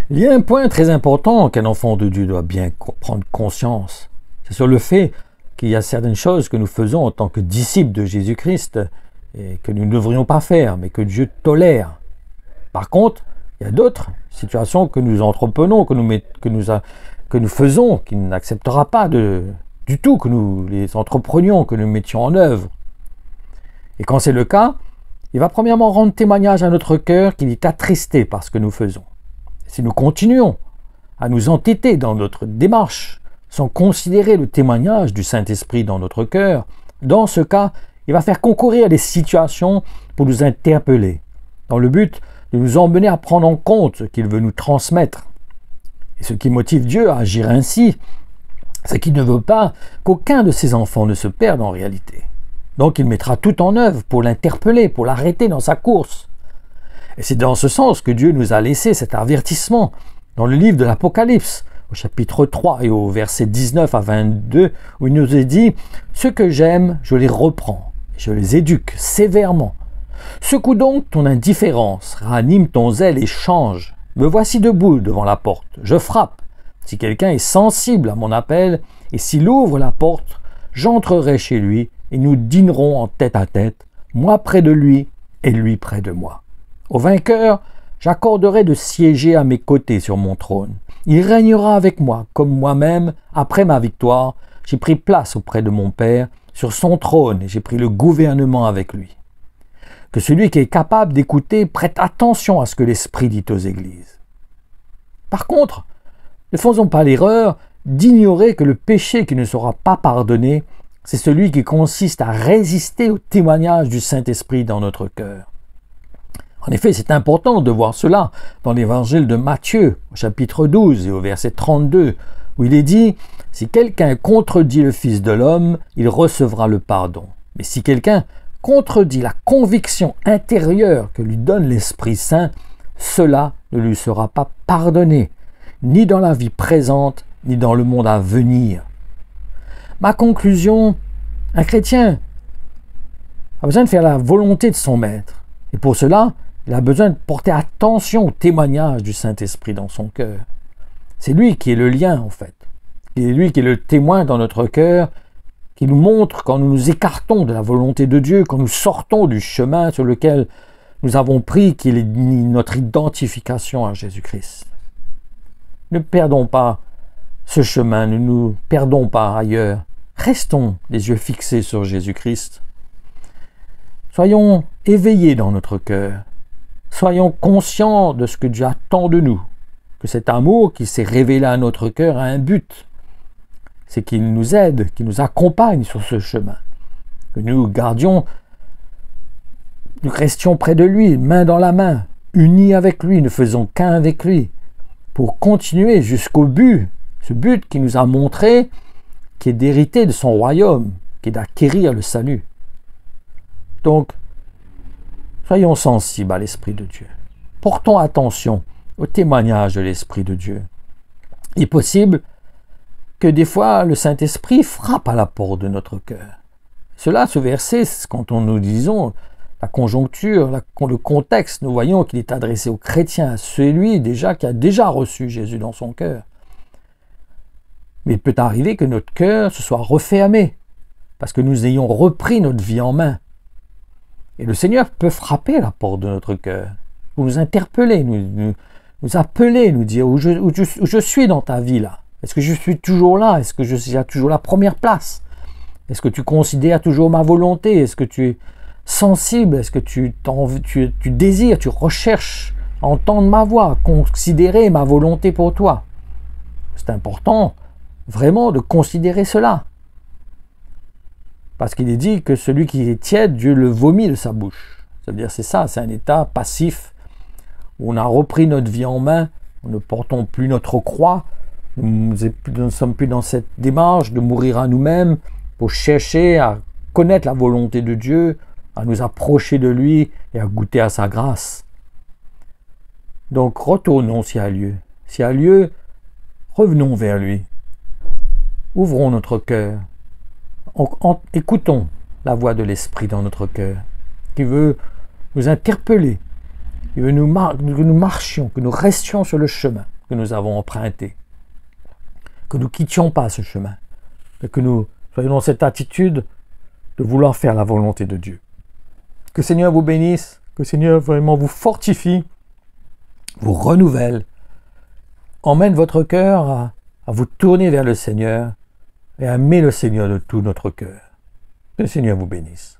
Il y a un point très important qu'un enfant de Dieu doit bien prendre conscience. C'est sur le fait qu'il y a certaines choses que nous faisons en tant que disciples de Jésus-Christ et que nous ne devrions pas faire, mais que Dieu tolère. Par contre, il y a d'autres situations que nous entreprenons, que nous faisons, qu'il n'acceptera pas du tout que nous les entreprenions, que nous mettions en œuvre. Et quand c'est le cas, il va premièrement rendre témoignage à notre cœur qu'il est attristé par ce que nous faisons. Si nous continuons à nous entêter dans notre démarche sans considérer le témoignage du Saint-Esprit dans notre cœur, dans ce cas, il va faire concourir des situations pour nous interpeller, dans le but de nous emmener à prendre en compte ce qu'il veut nous transmettre. Et ce qui motive Dieu à agir ainsi, c'est qu'il ne veut pas qu'aucun de ses enfants ne se perde en réalité. Donc il mettra tout en œuvre pour l'interpeller, pour l'arrêter dans sa course. Et c'est dans ce sens que Dieu nous a laissé cet avertissement dans le livre de l'Apocalypse, au chapitre 3 et au verset 19 à 22, où il nous est dit « Ceux que j'aime, je les reprends, et je les éduque sévèrement. Secoue donc ton indifférence, ranime ton zèle et change. Me voici debout devant la porte, je frappe. Si quelqu'un est sensible à mon appel, et s'il ouvre la porte, j'entrerai chez lui, et nous dînerons en tête à tête, moi près de lui, et lui près de moi. Au vainqueur, j'accorderai de siéger à mes côtés sur mon trône. Il régnera avec moi, comme moi-même, après ma victoire, j'ai pris place auprès de mon Père, sur son trône, et j'ai pris le gouvernement avec lui. » Que celui qui est capable d'écouter prête attention à ce que l'Esprit dit aux églises. Par contre, ne faisons pas l'erreur d'ignorer que le péché qui ne sera pas pardonné, c'est celui qui consiste à résister au témoignage du Saint-Esprit dans notre cœur. En effet, c'est important de voir cela dans l'évangile de Matthieu, au chapitre 12 et au verset 32, où il est dit « Si quelqu'un contredit le Fils de l'homme, il recevra le pardon. Mais si quelqu'un contredit la conviction intérieure que lui donne l'Esprit Saint, cela ne lui sera pas pardonné, ni dans la vie présente, ni dans le monde à venir. » Ma conclusion, un chrétien a besoin de faire la volonté de son maître. Et pour cela, il a besoin de porter attention au témoignage du Saint-Esprit dans son cœur. C'est lui qui est le lien, en fait. C'est lui qui est le témoin dans notre cœur, qui nous montre quand nous nous écartons de la volonté de Dieu, quand nous sortons du chemin sur lequel nous avons pris, qui est notre identification à Jésus-Christ. Ne perdons pas ce chemin, ne nous perdons pas ailleurs. Restons les yeux fixés sur Jésus-Christ. Soyons éveillés dans notre cœur. Soyons conscients de ce que Dieu attend de nous, que cet amour qui s'est révélé à notre cœur a un but. C'est qu'il nous aide, qu'il nous accompagne sur ce chemin, que nous restions près de lui, main dans la main, unis avec lui, ne faisons qu'un avec lui, pour continuer jusqu'au but, ce but qui nous a montré, qui est d'hériter de son royaume, qui est d'acquérir le salut. Donc, soyons sensibles à l'Esprit de Dieu. Portons attention au témoignage de l'Esprit de Dieu. Il est possible que des fois, le Saint-Esprit frappe à la porte de notre cœur. Ce verset, quand nous disons la conjoncture, le contexte, nous voyons qu'il est adressé aux chrétiens, à celui déjà qui a déjà reçu Jésus dans son cœur. Mais il peut arriver que notre cœur se soit refermé, parce que nous ayons repris notre vie en main. Et le Seigneur peut frapper à la porte de notre cœur, pour nous interpeller, nous appeler, nous dire où je suis dans ta vie là. Est-ce que je suis toujours là? Est-ce que je suis à toujours la première place? Est-ce que tu considères toujours ma volonté? Est-ce que tu es sensible? Est-ce que tu désires, tu recherches à entendre ma voix, considérer ma volonté pour toi? C'est important vraiment de considérer cela. Parce qu'il est dit que celui qui est tiède, Dieu le vomit de sa bouche. C'est-à-dire c'est ça, c'est un état passif où on a repris notre vie en main, nous ne portons plus notre croix, nous ne sommes plus dans cette démarche de mourir à nous-mêmes pour chercher à connaître la volonté de Dieu, à nous approcher de lui et à goûter à sa grâce. Donc retournons s'il y a lieu. S'il y a lieu, revenons vers lui. Ouvrons notre cœur. Écoutons la voix de l'Esprit dans notre cœur, qui veut nous interpeller, qui veut que nous marchions, que nous restions sur le chemin. que nous avons emprunté. Que nous ne quittions pas ce chemin, mais que nous soyons dans cette attitude de vouloir faire la volonté de Dieu. Que Seigneur vous bénisse, que Seigneur vraiment vous fortifie, vous renouvelle, emmène votre cœur à vous tourner vers le Seigneur et à aimer le Seigneur de tout notre cœur. Que le Seigneur vous bénisse.